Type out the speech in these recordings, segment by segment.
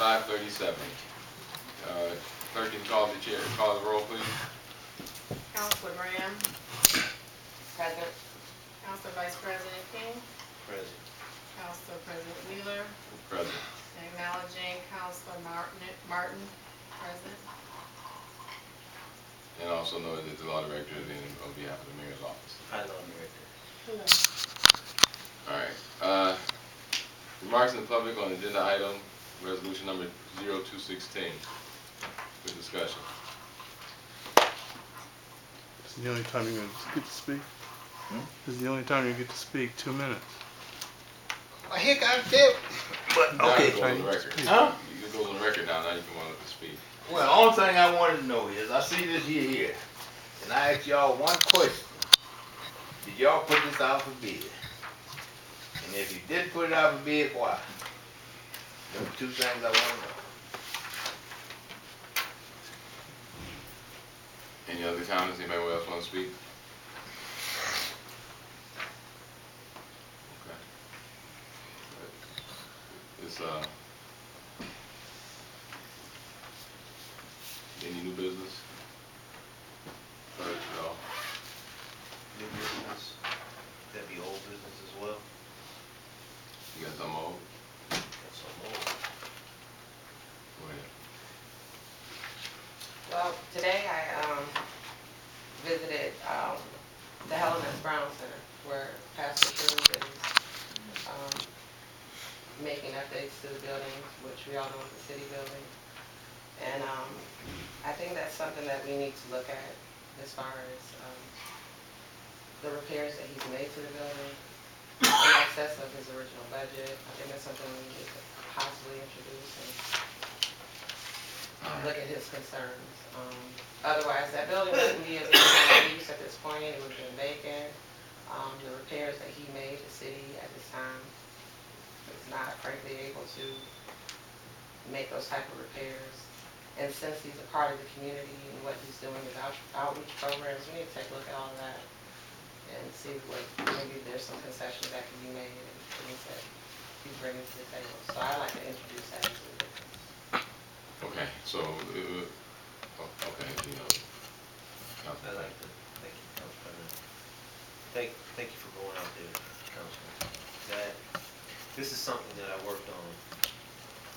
5:37. Clerk, can you call the roll, please? Councilor Graham. Present. Councilor Vice President King. Present. Councilor President Wheeler. Present. Acknowledging Councilor Martin. Present. And also know that the law director is in on behalf of the mayor's office. Hi, law director. Hello. All right. Remarks in the public on agenda item resolution number 0216 for discussion. This is the only time you're going to get to speak? This is the only time you get to speak, 2 minutes. Well, heck, I did. But, Now okay. you go on the record. Huh? You can go on the record now. Now you can want to speak. Well, the only thing I wanted to know is, I see this here, and I ask y'all one question. Did y'all put this out for bid? And if you did put it out for bid, why? Those two things I want to know. Any other comments? Anybody else want to speak? Okay. It's any new business? No. New business. That'd be old business as well. You got something old? That's some old. Go ahead. Well, today I visited the Helen Brown Center, where Pastor Cruz is making updates to the building, which we all know is the city building. And I think that's something that we need to look at as far as the repairs that he's made to the building in excess of his original budget. I think that's something we need to possibly introduce and look at his concerns. Otherwise, that building wouldn't be available use at this point. It would have been vacant. The repairs that he made, the city at this time is not frankly able to make those type of repairs. And since he's a part of the community and what he's doing with outreach programs, we need to take a look at all of that and see what maybe there's some concessions that can be made and things that he's bringing to the table. So I'd like to introduce that into the business. Okay. So, okay, you know. I'd like to thank you, Council President. Thank you for going out there, Councilman. This is something that I worked on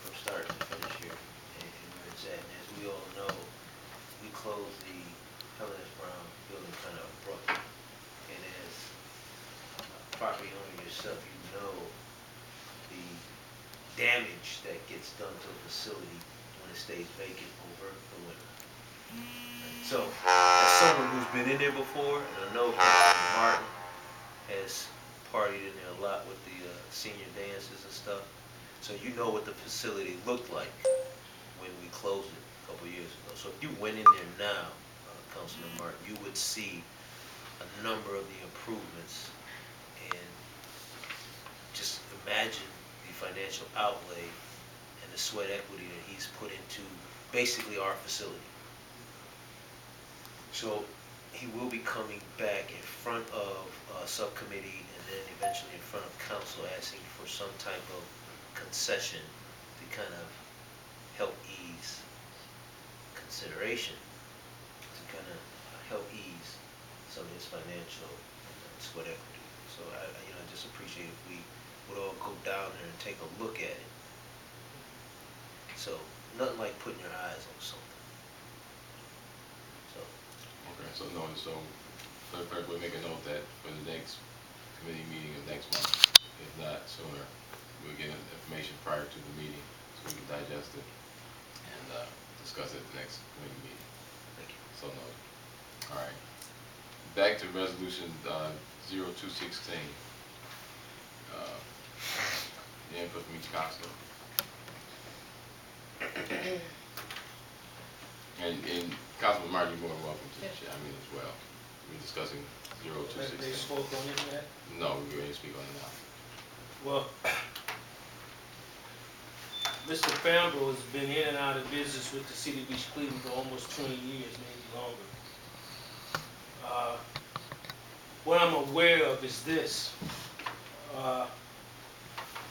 from start to finish here, and where it's at. And as we all know, we closed the Helen Brown building kind of abruptly. And as property owner yourself, you know the damage that gets done to a facility when it stays vacant over the winter. So, as someone who's been in there before, and I know Councilman Martin has partied in there a lot with the senior dances and stuff, so you know what the facility looked like when we closed it a couple years ago. So if you went in there now, Councilman Martin, you would see a number of the improvements, and just imagine the financial outlay and the sweat equity that he's put into basically our facility. So he will be coming back in front of a subcommittee and then eventually in front of council asking for some type of concession to kind of help ease consideration, to kind of help ease some of his financial sweat equity. So I just appreciate if we would all go down there and take a look at it. So nothing like putting your eyes on something. So. Okay, so no, so clerk will make a note that for the next committee meeting of next month, if not sooner, we'll get information prior to the meeting so we can digest it and discuss it at the next committee meeting. Thank you. So noted. All right. Back to resolution 0216. The input from each councilor. And Councilman Martin, you're more than welcome to chime in as well. We're discussing 0216. They spoke on it yet? No, we're going to speak on it now. Well, Mr. Fambrough has been in and out of business with the city of East Cleveland for almost 20 years, maybe longer. What I'm aware of is this.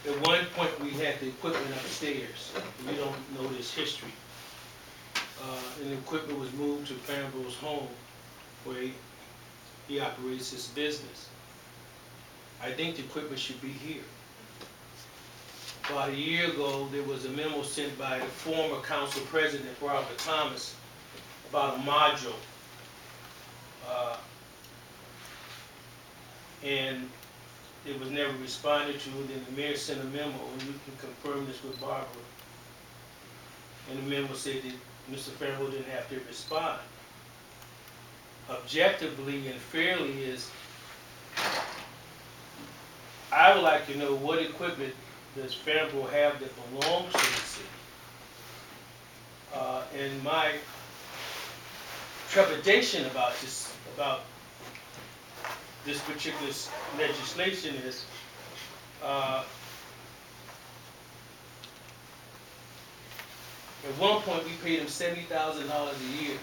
at one point, we had the equipment upstairs. We don't know this history. And the equipment was moved to Fambrough's home, where he operates his business. I think the equipment should be here. About a year ago, there was a memo sent by the former council president, Robert Thomas, about a module. And it was never responded to. Then the mayor sent a memo, and you can confirm this with Barbara. And the memo said that Mr. Fambrough didn't have to respond. Objectively and fairly is, I would like to know what equipment does Fambrough have that belongs to the city. And my trepidation about this particular legislation is, at one point we paid him $70,000 a year.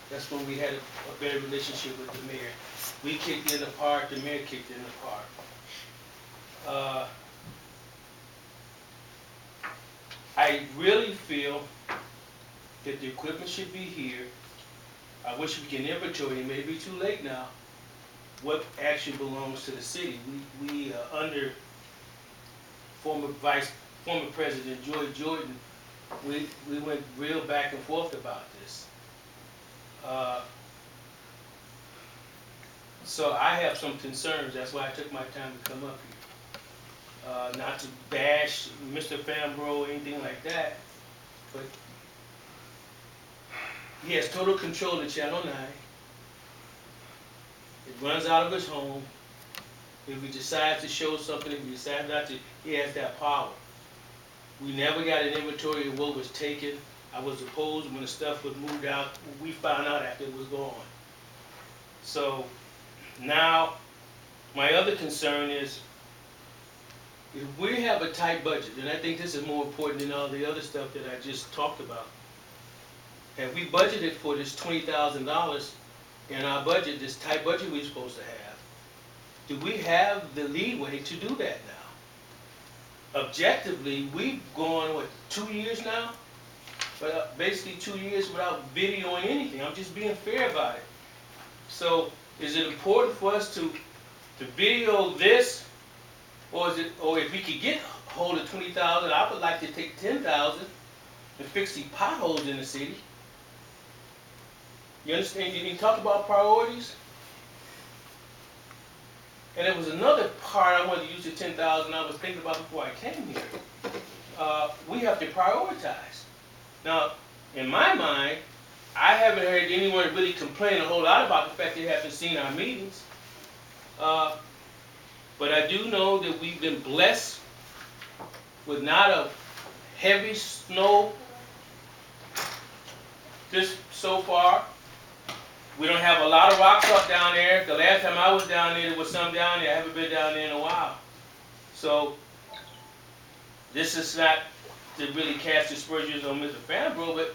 That's when we had a better relationship with the mayor. We kicked in the park, the mayor kicked in the park. I really feel that the equipment should be here. I wish we can inventory, it may be too late now, what actually belongs to the city. We under former President Joei Jordan, we went real back and forth about this. So I have some concerns. That's why I took my time to come up here. Not to bash Mr. Fambrough or anything like that, but he has total control of Channel 9. It runs out of his home. If he decides to show something, if he decides not to, he has that power. We never got an inventory of what was taken. I was opposed when the stuff was moved out. We found out after it was gone. So now, my other concern is, if we have a tight budget, and I think this is more important than all the other stuff that I just talked about. Have we budgeted for this $20,000 in our budget, this tight budget we're supposed to have? Do we have the leeway to do that now? Objectively, we've gone, what, 2 years now? But basically 2 years without videoing anything. I'm just being fair about it. So, is it important for us to video this, or if we could get hold of 20,000, I would like to take 10,000 and fix the potholes in the city. You understand? You talk about priorities. And there was another part I wanted to use the 10,000 I was thinking about before I came here. We have to prioritize. Now, in my mind, I haven't heard anyone really complain a whole lot about the fact they haven't seen our meetings. But I do know that we've been blessed with not a heavy snow this so far. We don't have a lot of rocks up down there. The last time I was down there was some down there. I haven't been down there in a while. So this is not to really cast aspersions on Mr. Fambrough, but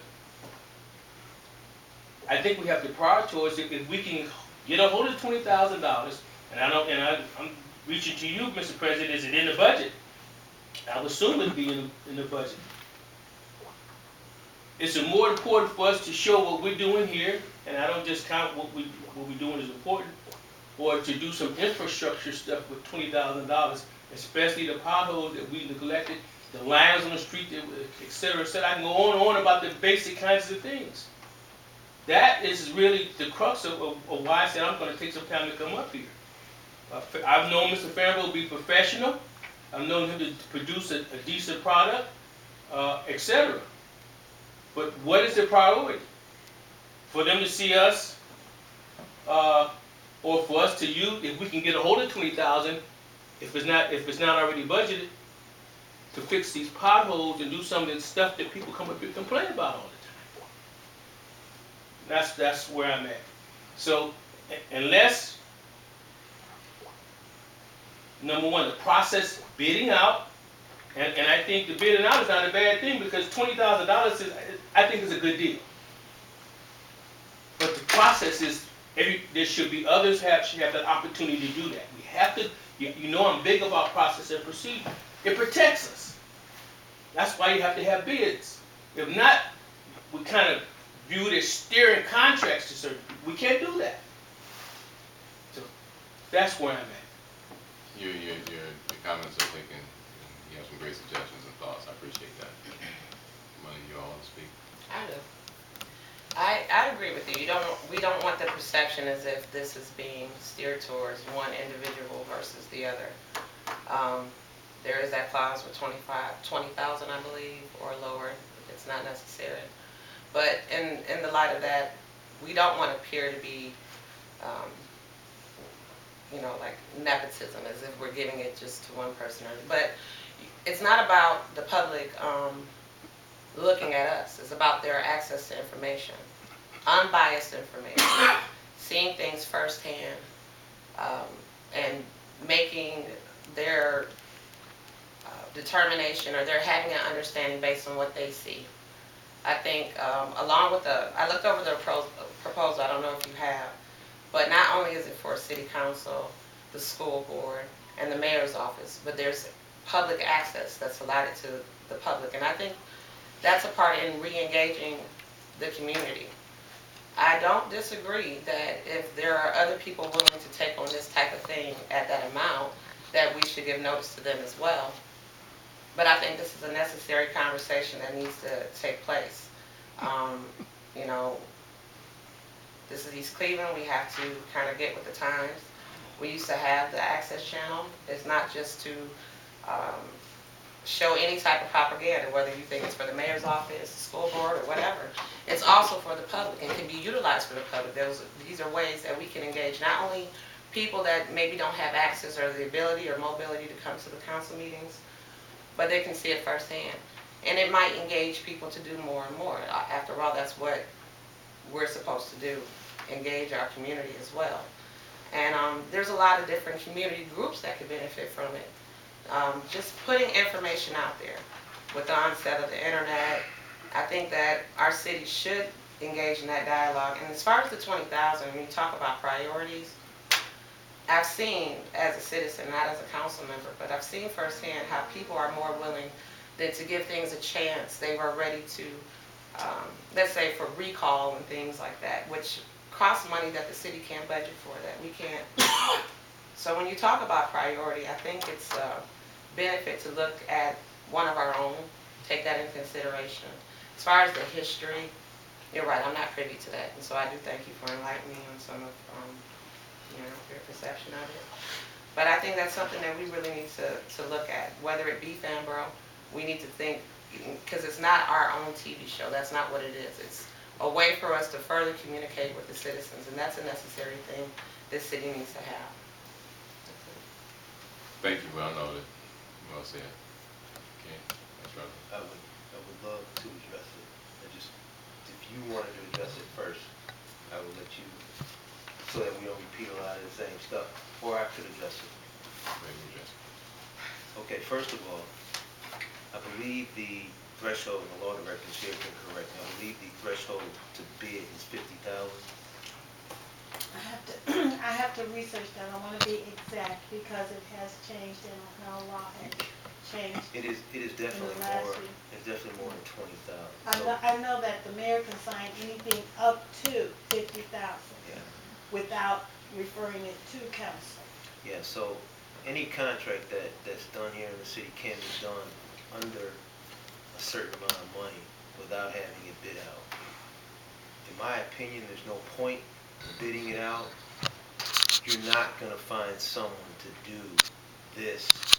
I think we have to prioritize it. If we can get a hold of $20,000, and I'm reaching to you, Mr. President, is it in the budget? I would assume it'd be in the budget. It's more important for us to show what we're doing here, and I don't just count what we're doing is important, or to do some infrastructure stuff with $20,000, especially the potholes that we neglected, the lines on the street, et cetera, et cetera. I can go on and on about the basic kinds of things. That is really the crux of why I said I'm going to take some time to come up here. I've known Mr. Fambrough to be professional. I've known him to produce a decent product, etc. But what is the priority? For them to see us, or for us to use, if we can get a hold of 20,000, if it's not already budgeted, to fix these potholes and do some of the stuff that people come up here and complain about all the time. That's where I'm at. So unless, number one, the process bidding out, and I think the bidding out is not a bad thing, because $20,000 is, I think, is a good deal. But the process is, there should be others should have the opportunity to do that. We have to You know I'm big about process and procedure. It protects us. That's why you have to have bids. If not, we kind of view it as steering contracts to certain people. We can't do that. So that's where I'm at. Your comments are taken, and you have some great suggestions and thoughts. I appreciate that. One of you all to speak. I do. I agree with you. We don't want the perception as if this is being steered towards one individual versus the other. There is that clause with 20,000, I believe, or lower. It's not necessary. But in the light of that, we don't want to appear to be, like nepotism, as if we're giving it just to one person. But it's not about the public looking at us. It's about their access to information, unbiased information, seeing things firsthand, and making their determination, or they're having an understanding based on what they see. I think along with I looked over the proposal, I don't know if you have, but not only is it for city council, the school board, and the mayor's office, but there's public access that's allotted to the public. And I think that's a part in re-engaging the community. I don't disagree that if there are other people willing to take on this type of thing at that amount, that we should give notice to them as well. But I think this is a necessary conversation that needs to take place. This is East Cleveland. We have to kind of get with the times. We used to have the access channel. It's not just to show any type of propaganda, whether you think it's for the mayor's office, the school board, or whatever. It's also for the public and can be utilized for the public. These are ways that we can engage not only people that maybe don't have access or the ability or mobility to come to the council meetings, but they can see it firsthand. And it might engage people to do more and more. After all, that's what we're supposed to do, engage our community as well. And there's a lot of different community groups that could benefit from it. Just putting information out there. With the onset of the internet, I think that our city should engage in that dialogue. And as far as the 20,000, when you talk about priorities, I've seen as a citizen, not as a council member, but I've seen firsthand how people are more willing than to give things a chance. They were ready to, let's say for recall and things like that, which costs money that the city can't budget for, that we can't. So when you talk about priority, I think it's a benefit to look at one of our own, take that in consideration. As far as the history, you're right, I'm not privy to that. And so I do thank you for enlightening me on some of your perception of it. But I think that's something that we really need to look at. Whether it be Fambrough, we need to think, because it's not our own TV show. That's not what it is. It's a way for us to further communicate with the citizens, and that's a necessary thing this city needs to have. Thank you. Well noted. Well said. Okay. That's right. I would love to address it. If you wanted to address it first, I will let you, so that we don't repeat a lot of the same stuff, or I could address it. Okay, first of all, I believe the threshold, and the law director here can correct me, I believe the threshold to bid is 50,000. I have to research that. I want to be exact because it has changed and how law has changed. It is definitely more. It's definitely more than 20,000. I know that the mayor can sign anything up to 50,000 without referring it to council. Yeah. So any contract that's done here in the city can be done under a certain amount of money without having it bid out. In my opinion, there's no point bidding it out. You're not going to find someone to do this